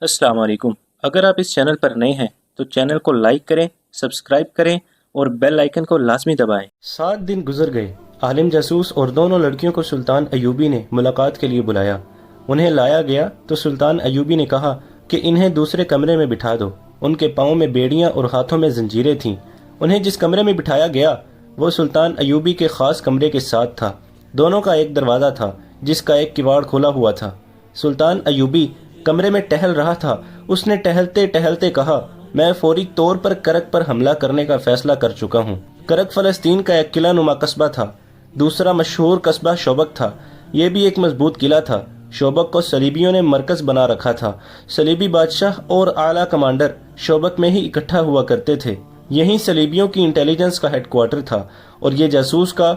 अस्सलाम वालेकुम। अगर आप इस चैनल पर नए हैं तो चैनल को लाइक करें, सब्सक्राइब करें और बेल आइकन को लाजमी दबाएं। 7 दिन गुजर गए। आलिम जासूस और दोनों लड़कियों को सुल्तान अयूबी ने मुलाकात के लिए बुलाया। उन्हें लाया गया तो सुल्तान अयूबी ने कहा कि इन्हें दूसरे कमरे में बिठा दो। उनके पाँव में बेड़ियां और हाथों में जंजीरें थीं। उन्हें जिस कमरे में बिठाया गया वो सुल्तान अयूबी के खास कमरे के साथ था। दोनों का एक दरवाज़ा था जिसका एक किवाड़ खुला हुआ था। सुल्तान अयूबी कमरे में टहल रहा था। उसने टहलते टहलते कहा, मैं फौरी तौर पर करक पर हमला करने का फैसला कर चुका हूँ। करक फ़लस्तीन का एक किला नुमा कस्बा था। दूसरा मशहूर कस्बा शोबक था। यह भी एक मजबूत किला था। शोबक को सलीबियों ने मरकज बना रखा था। सलीबी बादशाह और आला कमांडर शोबक में ही इकट्ठा हुआ करते थे। यहीं सलीबियों की इंटेलिजेंस का हेडक्वार्टर था और ये जासूस का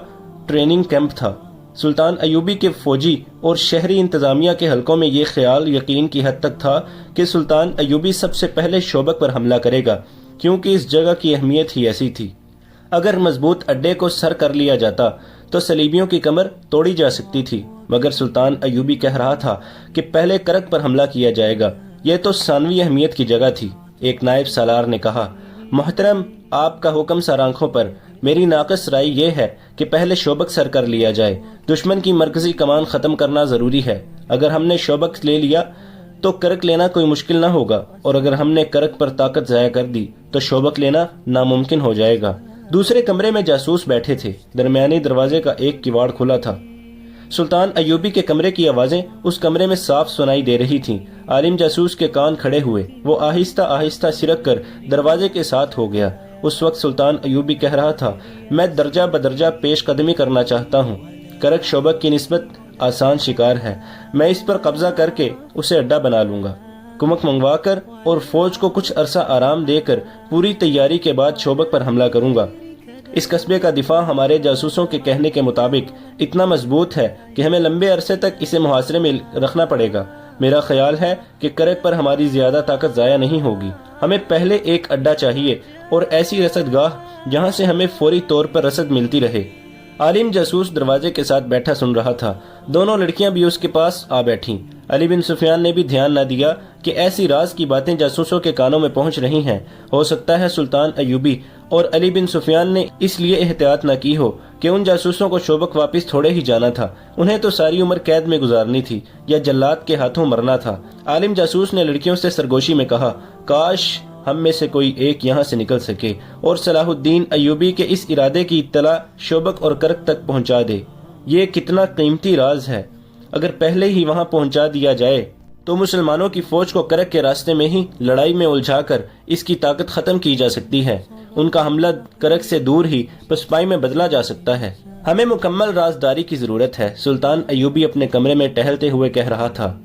ट्रेनिंग कैंप था। सुल्तान अयूबी के फौजी और शहरी इंतजामिया के हलकों में ये ख्याल यकीन की हद तक था कि सुल्तान अयूबी सबसे पहले शोबक पर हमला करेगा, क्योंकि इस जगह की अहमियत ही ऐसी थी। अगर मजबूत अड्डे को सर कर लिया जाता तो सलीबियों की कमर तोड़ी जा सकती थी, मगर सुल्तान अयूबी कह रहा था कि पहले करक पर हमला किया जाएगा। यह तो सानवी अहमियत की जगह थी। एक नायब सालार ने कहा, मोहतरम, आपका हुक्म सर आंखों पर। मेरी नाकस राय यह है कि पहले शोबक सर कर लिया जाए। दुश्मन की मरकजी कमान ख़त्म करना ज़रूरी है। अगर हमने शोबक ले लिया तो करक लेना कोई मुश्किल ना होगा, और अगर हमने करक पर ताकत ज़ाया कर दी तो शोबक लेना नामुमकिन हो जाएगा। दूसरे कमरे में जासूस बैठे थे। दरमियानी दरवाजे का एक किवाड़ खुला था। सुल्तान अयूबी के कमरे की आवाज़ें उस कमरे में साफ सुनाई दे रही थीं। आलिम जासूस के कान खड़े हुए। वो आहिस्ता आहिस्ता सिरक कर दरवाजे के साथ हो गया। उस वक्त सुल्तान अयूबी कह रहा था, मैं दर्जा बदर्जा पेश कदमी करना चाहता हूँ। करक शोबक की निस्बत आसान शिकार है। मैं इस पर कब्जा करके उसे अड्डा बना लूंगा। कुमक मंगवा कर और फौज को कुछ अरसा आराम देकर पूरी तैयारी के बाद शोबक पर हमला करूंगा। इस कस्बे का दिफा हमारे जासूसों के कहने के मुताबिक इतना मजबूत है कि हमें लंबे अरसे तक इसे मुहासरे में रखना पड़ेगा। मेरा ख्याल है कि करक पर हमारी ज्यादा ताकत जाया नहीं होगी। हमें पहले एक अड्डा चाहिए और ऐसी रसदगाह जहां से हमें फौरी तौर पर रसद मिलती रहे। आलिम जासूस दरवाजे के साथ बैठा सुन रहा था। दोनों लड़कियां भी उसके पास आ बैठीं। अली बिन सुफियान ने भी ध्यान न दिया कि ऐसी राज की बातें जासूसों के कानों में पहुंच रही हैं। हो सकता है सुल्तान अयूबी और अली बिन सुफियान ने इसलिए एहतियात न की हो कि उन जासूसों को शोबक वापस थोड़े ही जाना था। उन्हें तो सारी उम्र कैद में गुजारनी थी या जल्लाद के हाथों मरना था। आलिम जासूस ने लड़कियों से सरगोशी में कहा, काश हम में से कोई एक यहाँ से निकल सके और सलाहुद्दीन अयूबी के इस इरादे की इत्तला शोबक और करक तक पहुँचा दे। ये कितना कीमती राज है। अगर पहले ही वहाँ पहुँचा दिया जाए तो मुसलमानों की फौज को करक के रास्ते में ही लड़ाई में उलझाकर इसकी ताकत खत्म की जा सकती है। उनका हमला करक से दूर ही पसपाई में बदला जा सकता है। हमें मुकम्मल राजदारी की जरूरत है। सुल्तान अयूबी अपने कमरे में टहलते हुए कह रहा था,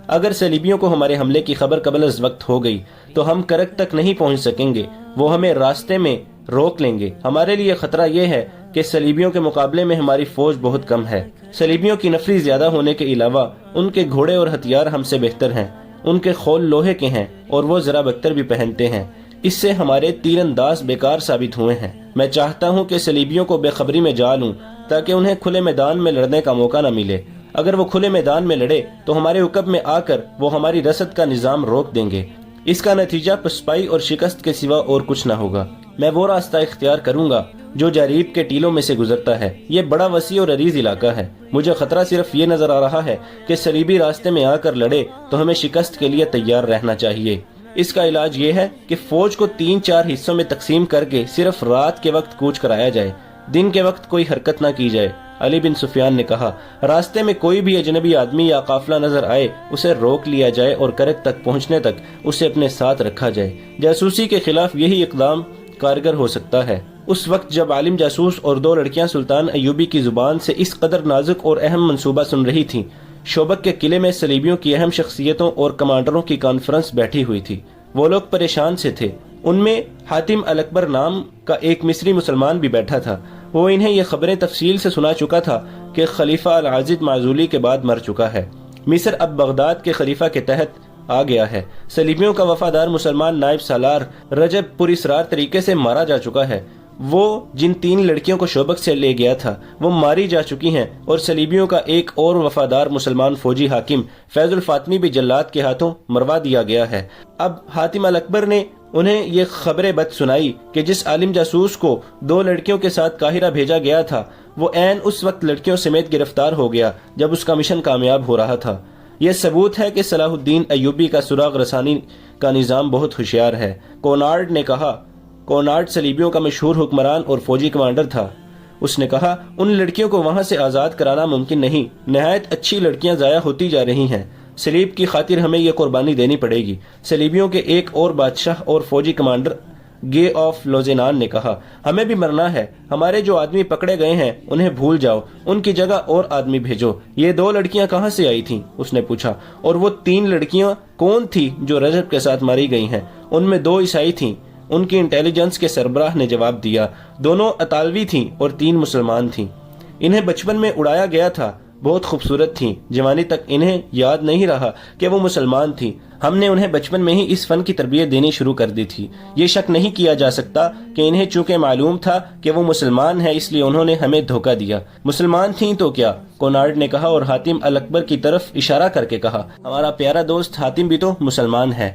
अगर सलीबियों को हमारे हमले की खबर कबल अज़ वक्त हो गई तो हम करक तक नहीं पहुंच सकेंगे। वो हमें रास्ते में रोक लेंगे। हमारे लिए खतरा यह है कि सलीबियों के मुकाबले में हमारी फौज बहुत कम है। सलीबियों की नफरी ज्यादा होने के अलावा उनके घोड़े और हथियार हमसे बेहतर हैं। उनके खोल लोहे के हैं और वो जरा बख्तर भी पहनते हैं। इससे हमारे तीरंदाज बेकार साबित हुए हैं। मैं चाहता हूँ कि सलीबियों को बेखबरी में जा लूँ ताकि उन्हें खुले मैदान में लड़ने का मौका न मिले। अगर वो खुले मैदान में लड़े तो हमारे हुक्म में आकर वो हमारी रसद का निजाम रोक देंगे। इसका नतीजा पसपाई और शिकस्त के सिवा और कुछ न होगा। मैं वो रास्ता इख्तियार करूंगा जो जारीब के टीलों में से गुजरता है। ये बड़ा वसी और अरीज इलाका है। मुझे खतरा सिर्फ ये नजर आ रहा है कि सलीबी रास्ते में आकर लड़े तो हमें शिकस्त के लिए तैयार रहना चाहिए। इसका इलाज ये है कि फौज को 3-4 हिस्सों में तकसीम करके सिर्फ रात के वक्त कूच कराया जाए, दिन के वक्त कोई हरकत न की जाए। अली बिन सुफियान ने कहा, रास्ते में कोई भी अजनबी आदमी या काफिला नजर आए उसे रोक लिया जाए और करक तक पहुंचने तक उसे अपने साथ रखा जाए। जासूसी के खिलाफ यही इकदाम कारगर हो सकता है। उस वक्त जब आलिम जासूस और 2 लड़कियां सुल्तान अयूबी की जुबान से इस कदर नाजुक और अहम मंसूबा सुन रही थीं, शोबक के किले में सलीबियों की अहम शख्सियतों और कमांडरों की कॉन्फ्रेंस बैठी हुई थी। वो लोग परेशान से थे। उनमें हातिम अल अकबर नाम का एक मिस्री मुसलमान भी बैठा था। वो इन्हें ये खबरें तफसील से सुना चुका था कि खलीफा अल आजिद माजूली के बाद मर चुका है। मिस्र अब बगदाद के खलीफा के तहत आ गया है। सलीबियों का वफादार मुसलमान नायब सालार रजब पुरिसरार तरीके से मारा जा चुका है। वो जिन 3 लड़कियों को शोबक से ले गया था वो मारी जा चुकी हैं और सलीबियों का एक और वफादार मुसलमान फौजी हाकिम फैजुल फातमी भी जल्लाद के हाथों मरवा दिया गया है। अब हातिम अल अकबर ने उन्हें ये खबर बद सुनाई कि जिस आलिम जासूस को 2 लड़कियों के साथ काहिरा भेजा गया था वो ऐन उस वक्त लड़कियों समेत गिरफ्तार हो गया जब उसका मिशन कामयाब हो रहा था। यह सबूत है कि सलाहुद्दीन अय्यूबी का सुराग रसानी का निज़ाम बहुत होशियार है। कोनार्ड ने कहा। कोनार्ड सलीबियों का मशहूर हुक्मरान और फौजी कमांडर था। उसने कहा, उन लड़कियों को वहां से आज़ाद कराना मुमकिन नहीं। नहायत अच्छी लड़कियां ज़ाया होती जा रही हैं। सलीब की खातिर हमें यह कुर्बानी देनी पड़ेगी। सलीबियों के एक और बादशाह और फौजी कमांडर गे ऑफ लोजेनान ने कहा, हमें भी मरना है। हमारे जो आदमी पकड़े गए हैं उन्हें भूल जाओ, उनकी जगह और आदमी भेजो। ये 2 लड़कियां कहां से आई थीं? उसने पूछा। और वो 3 लड़कियां कौन थी जो रजब के साथ मारी गई हैं? उनमें 2 ईसाई थीं। उनकी इंटेलिजेंस के सरबराह ने जवाब दिया। दोनों अतालवी थीं और 3 मुसलमान थीं। इन्हें बचपन में उड़ाया गया था। बहुत खूबसूरत थीं। जवानी तक इन्हें याद नहीं रहा कि वो मुसलमान थीं। हमने उन्हें बचपन में ही इस फन की तरबियत देनी शुरू कर दी थी। ये शक नहीं किया जा सकता कि इन्हें चूंकि मालूम था कि वो मुसलमान है इसलिए उन्होंने हमें धोखा दिया। मुसलमान थीं तो क्या? कोनार्ड ने कहा और हातिम अल अकबर की तरफ इशारा करके कहा, हमारा प्यारा दोस्त हातिम भी तो मुसलमान है।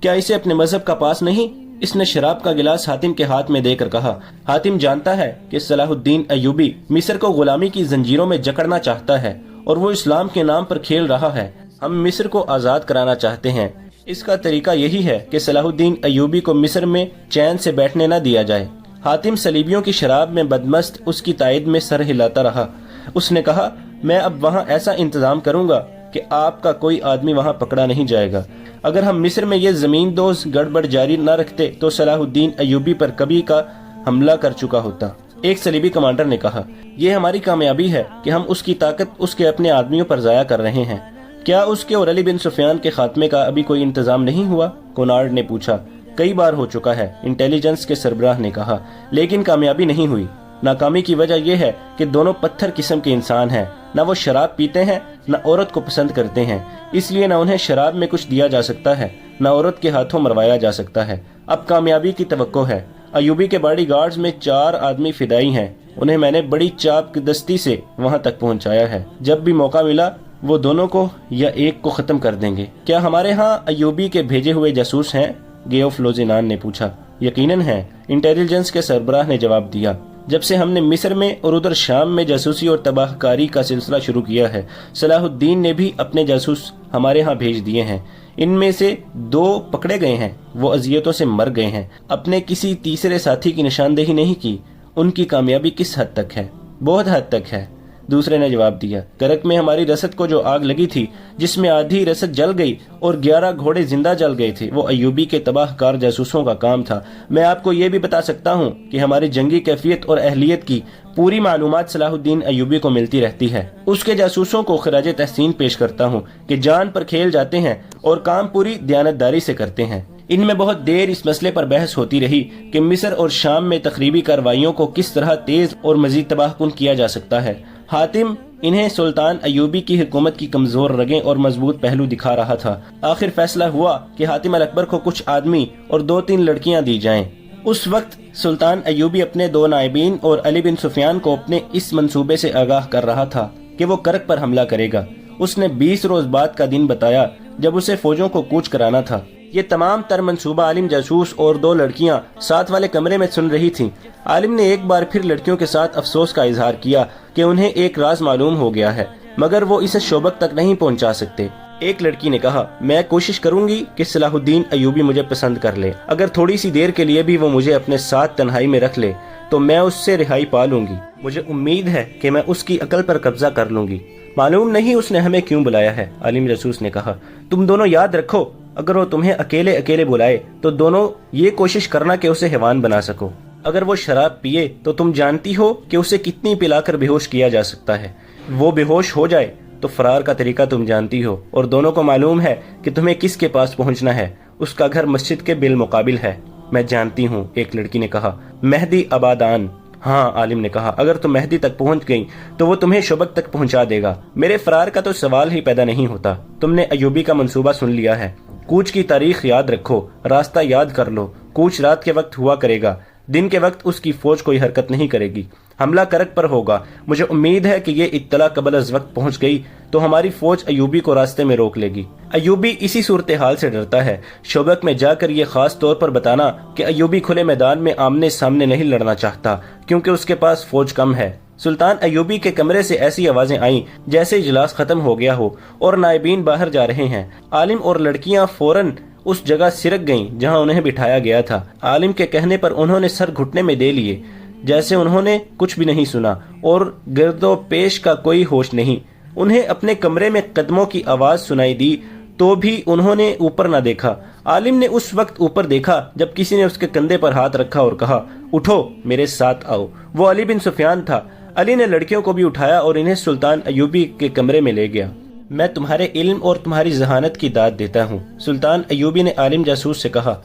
क्या इसे अपने मजहब का पास नहीं? इसने शराब का गिलास हातिम के हाथ में देकर कहा, हातिम जानता है कि सलाहुद्दीन अय्यूबी मिस्र को गुलामी की जंजीरों में जकड़ना चाहता है और वो इस्लाम के नाम पर खेल रहा है। हम मिस्र को आज़ाद कराना चाहते हैं। इसका तरीका यही है कि सलाहुद्दीन अय्यूबी को मिस्र में चैन से बैठने न दिया जाए। हातिम सलीबियों की शराब में बदमस्त उसकी तायद में सर हिलाता रहा। उसने कहा, मैं अब वहाँ ऐसा इंतजाम करूँगा कि आपका कोई आदमी वहाँ पकड़ा नहीं जाएगा। अगर हम मिस्र में ये जमीन दोज गड़बड़ जारी न रखते तो सलाहुद्दीन अय्यूबी पर कभी का हमला कर चुका होता। एक सलीबी कमांडर ने कहा, यह हमारी कामयाबी है कि हम उसकी ताकत उसके अपने आदमियों पर जाया कर रहे हैं। क्या उसके और अली बिन सुफियान के खात्मे का अभी कोई इंतजाम नहीं हुआ? कोनार्ड ने पूछा। कई बार हो चुका है, इंटेलिजेंस के सरबराह ने कहा, लेकिन कामयाबी नहीं हुई। नाकामी की वजह यह है कि दोनों पत्थर किस्म के इंसान हैं। न वो शराब पीते हैं न औरत को पसंद करते हैं, इसलिए न उन्हें शराब में कुछ दिया जा सकता है न औरत के हाथों मरवाया जा सकता है। अब कामयाबी की तवक्को है। अय्यूबी के बॉडी गार्ड्स में 4 आदमी फिदाई हैं। उन्हें मैंने बड़ी चापदस्ती से वहां तक पहुंचाया है। जब भी मौका मिला वो दोनों को या एक को खत्म कर देंगे। क्या हमारे यहाँ अय्यूबी के भेजे हुए जासूस हैं? गे ऑफ लोजेनान ने पूछा। यकीनन है, इंटेलिजेंस के सरबराह ने जवाब दिया। जब से हमने मिस्र में और उधर शाम में जासूसी और तबाहकारी का सिलसिला शुरू किया है, सलाहुद्दीन ने भी अपने जासूस हमारे यहाँ भेज दिए हैं। इनमें से 2 पकड़े गए हैं। वो अजियतों से मर गए हैं। अपने किसी तीसरे साथी की निशानदेही नहीं की। उनकी कामयाबी किस हद तक है? बहुत हद तक है, दूसरे ने जवाब दिया। करक में हमारी रसद को जो आग लगी थी, जिसमें आधी रसद जल गई और 11 घोड़े जिंदा जल गए थे, वो अय्यूबी के तबाहकार जासूसों का काम था। मैं आपको ये भी बता सकता हूँ कि हमारी जंगी कैफियत और अहलियत की पूरी मालूमात सलाहुद्दीन अय्यूबी को मिलती रहती है। उसके जासूसों को खराज तहसीन पेश करता हूँ कि जान पर खेल जाते हैं और काम पूरी दयानतदारी से करते हैं। इनमें बहुत देर इस मसले पर बहस होती रही कि मिस्र और शाम में तखरीबी कार्रवाइयों को किस तरह तेज और मजीद तबाहकुन किया जा सकता है। हातिम इन्हें सुल्तान अय्यूबी की हुकूमत की कमजोर रगें और मजबूत पहलू दिखा रहा था। आखिर फैसला हुआ कि हातिम अल अकबर को कुछ आदमी और 2-3 लड़कियां दी जाएं। उस वक्त सुल्तान अय्यूबी अपने 2 नायबीन और अली बिन सुफियान को अपने इस मंसूबे से आगाह कर रहा था कि वो करक पर हमला करेगा। उसने 20 रोज बाद का दिन बताया जब उसे फौजों को कूच कराना था। ये तमाम तर मंसूबा आलिम जासूस और 2 लड़कियां साथ वाले कमरे में सुन रही थीं। आलिम ने एक बार फिर लड़कियों के साथ अफसोस का इजहार किया कि उन्हें एक राज मालूम हो गया है, मगर वो इसे शोबक तक नहीं पहुंचा सकते। एक लड़की ने कहा, मैं कोशिश करूंगी कि सलाहुद्दीन अय्यूबी मुझे पसंद कर ले। अगर थोड़ी सी देर के लिए भी वो मुझे अपने साथ तन्हाई में रख ले तो मैं उससे रिहाई पा लूंगी। मुझे उम्मीद है कि मैं उसकी अकल पर कब्जा कर लूंगी। मालूम नहीं उसने हमें क्यों बुलाया है, आलिम जासूस ने कहा। तुम दोनों याद रखो, अगर वो तुम्हें अकेले अकेले बुलाए तो दोनों ये कोशिश करना कि उसे हैवान बना सको। अगर वो शराब पिए तो तुम जानती हो कि उसे कितनी पिलाकर बेहोश किया जा सकता है। वो बेहोश हो जाए तो फरार का तरीका तुम जानती हो और दोनों को मालूम है कि तुम्हें किसके पास पहुंचना है। उसका घर मस्जिद के बिल मुकाबिल है। मैं जानती हूँ, एक लड़की ने कहा। मेहदी आबादान। हाँ, आलिम ने कहा, अगर तुम मेहदी तक पहुंच गई तो वो तुम्हें शोबक तक पहुंचा देगा। मेरे फरार का तो सवाल ही पैदा नहीं होता। तुमने अय्यूबी का मंसूबा सुन लिया है। कूच की तारीख याद रखो, रास्ता याद कर लो। कूच रात के वक्त हुआ करेगा। दिन के वक्त उसकी फौज कोई हरकत नहीं करेगी, हमला करक पर होगा। मुझे उम्मीद है कि ये इत्तला कबल अज वक्त पहुंच गई तो हमारी फौज अयूबी को रास्ते में रोक लेगी। अयूबी इसी सूरत हाल से डरता है। शोबक में जाकर ये खास तौर पर बताना कि अयूबी खुले मैदान में आमने सामने नहीं लड़ना चाहता क्योंकि उसके पास फौज कम है। सुल्तान अयूबी के कमरे से ऐसी आवाजें आईं जैसे इजलास खत्म हो गया हो और नायबीन बाहर जा रहे हैं। आलिम और लड़कियां फौरन उस जगह सिरक गईं जहां उन्हें बिठाया गया था। आलिम के कहने पर उन्होंने सर घुटने में दे लिए जैसे उन्होंने कुछ भी नहीं सुना और गिरदो पेश का कोई होश नहीं। उन्हें अपने कमरे में कदमों की आवाज सुनाई दी तो भी उन्होंने ऊपर न देखा। आलिम ने उस वक्त ऊपर देखा जब किसी ने उसके कंधे पर हाथ रखा और कहा, उठो मेरे साथ आओ। वो अली बिन सुफियान था। अली ने लड़कियों को भी उठाया और इन्हें सुल्तान अयूबी के कमरे में ले गया। मैं तुम्हारे इल्म और तुम्हारी जहानत की दाद देता हूँ। सुल्तान अयूबी ने आलिम जासूस से कहा,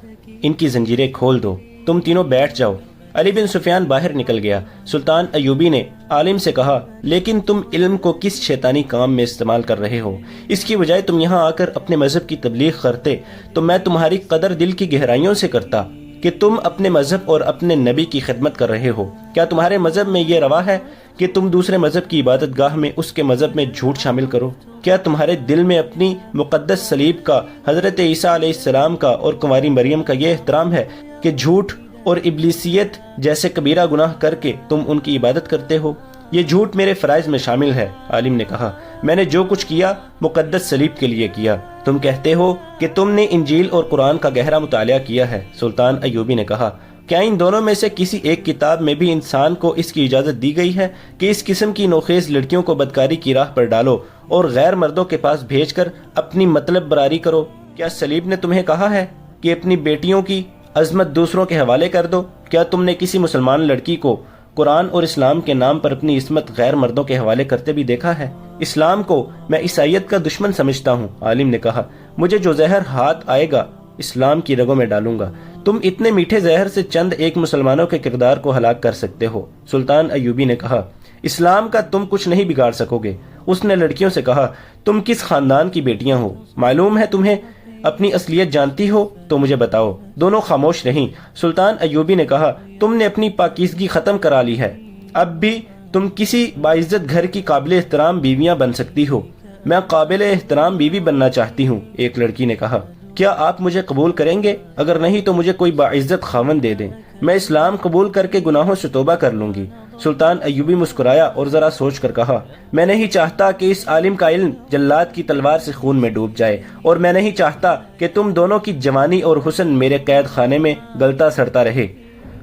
इनकी जंजीरें खोल दो, तुम तीनों बैठ जाओ। अली बिन सुफियान बाहर निकल गया। सुल्तान अयूबी ने आलिम से कहा, लेकिन तुम इल्म को किस शैतानी काम में इस्तेमाल कर रहे हो? इसकी बजाय तुम यहाँ आकर अपने मजहब की तबलीग करते तो मैं तुम्हारी कदर दिल की गहराइयों से करता कि तुम अपने मजहब और अपने नबी की खिदमत कर रहे हो। क्या तुम्हारे मजहब में ये रवा है कि तुम दूसरे मजहब की इबादत गाह में उसके मजहब में झूठ शामिल करो? क्या तुम्हारे दिल में अपनी मुकद्दस सलीब का, हजरत ईसा अलैहिस्सलाम का और कुंवारी मरियम का ये एहतराम है कि झूठ और इब्लिसियत जैसे कबीरा गुनाह करके तुम उनकी इबादत करते हो? ये झूठ मेरे फराइज में शामिल है। आलिम ने कहा, मैंने जो कुछ किया मुकद्दस सलीब के लिए किया। तुम कहते हो कि तुमने इंजील और कुरान का गहरा मुतालिया किया है। सुल्तान अयूबी ने कहा, क्या इन दोनों में से किसी एक किताब में भी इंसान को इसकी इजाजत दी गई है कि इस किस्म की नोखेज लड़कियों को बदकारी की राह पर डालो और गैर मर्दों के पास भेजकर अपनी मतलब बरारी करो? क्या सलीब ने तुम्हें कहा है कि अपनी बेटियों की अजमत दूसरों के हवाले कर दो? क्या तुमने किसी मुसलमान लड़की को कुरान और इस्लाम के नाम पर अपनी इस्मत गैर मर्दों के हवाले करते भी देखा है? इस्लाम को मैं ईसाईयत का दुश्मन समझता हूँ। आलिम ने कहा, मुझे जो जहर हाथ आएगा इस्लाम की रगों में डालूंगा। तुम इतने मीठे जहर से चंद एक मुसलमानों के किरदार को हलाक कर सकते हो। सुल्तान अयूबी ने कहा, इस्लाम का तुम कुछ नहीं बिगाड़ सकोगे। उसने लड़कियों से कहा, तुम किस खानदान की बेटियां हो? मालूम है तुम्हें? अपनी असलियत जानती हो तो मुझे बताओ। दोनों खामोश रहीं। सुल्तान अयूबी ने कहा, तुमने अपनी पाकीज़गी खत्म करा ली है। अब भी तुम किसी बाइज्जत घर की काबिल एहतराम बीवियां बन सकती हो। मैं काबिल एहतराम बीवी बनना चाहती हूँ। एक लड़की ने कहा, क्या आप मुझे कबूल करेंगे? अगर नहीं तो मुझे कोई बाइज्जत खावन दे दें। मैं इस्लाम कबूल करके गुनाहों से तौबा कर लूंगी। सुल्तान अयूबी मुस्कुराया और जरा सोच कर कहा, मैं नहीं चाहता कि इस आलिम का इल्म जल्लाद की तलवार से खून में डूब जाए और मैं नहीं चाहता कि तुम दोनों की जवानी और हुस्न मेरे कैद खाने में गलता सड़ता रहे।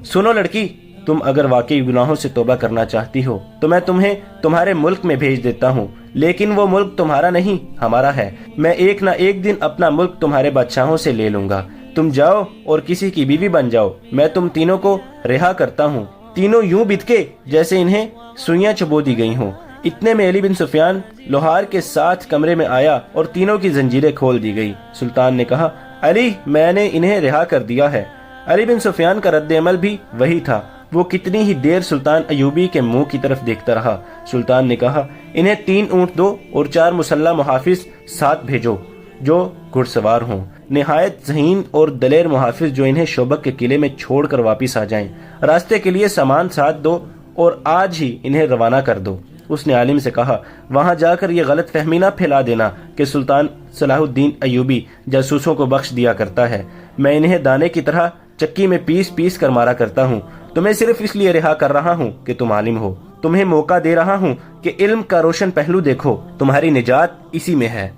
सुनो लड़की, तुम अगर वाकई गुनाहों से तौबा करना चाहती हो तो मैं तुम्हें तुम्हारे मुल्क में भेज देता हूँ, लेकिन वो मुल्क तुम्हारा नहीं हमारा है। मैं एक ना एक दिन अपना मुल्क तुम्हारे बादशाहों से ले लूंगा। तुम जाओ और किसी की बीवी बन जाओ। मैं तुम तीनों को रिहा करता हूँ। तीनों यूं बिदके जैसे इन्हें सुइयां चबो दी गई हों। इतने में अली बिन सुफियान लोहार के साथ कमरे में आया और तीनों की जंजीरें खोल दी गई। सुल्तान ने कहा, अली, मैंने इन्हें रिहा कर दिया है। अली बिन सुफियान का रद्द अमल भी वही था। वो कितनी ही देर सुल्तान अयूबी के मुंह की तरफ देखता रहा। सुल्तान ने कहा, इन्हें 3 ऊंट दो और 4 मुसल्ला मुहाफिज साथ भेजो जो घुड़सवार हों। निहायत ज़हीन और दलेर मुहाफिज जो इन्हें शोबक के किले में छोड़कर वापिस आ जाएं। रास्ते के लिए सामान साथ दो और आज ही इन्हें रवाना कर दो। उसने आलिम से कहा, वहां जाकर ये गलत फहमी ना फैला देना कि सुल्तान सलाहुद्दीन अयूबी जासूसों को बख्श दिया करता है। मैं इन्हें दाने की तरह चक्की में पीस पीस कर मारा करता हूँ। तुम्हें सिर्फ इसलिए रिहा कर रहा हूँ कि तुम आलिम हो। तुम्हें मौका दे रहा हूँ कि इल्म का रोशन पहलू देखो। तुम्हारी निजात इसी में है।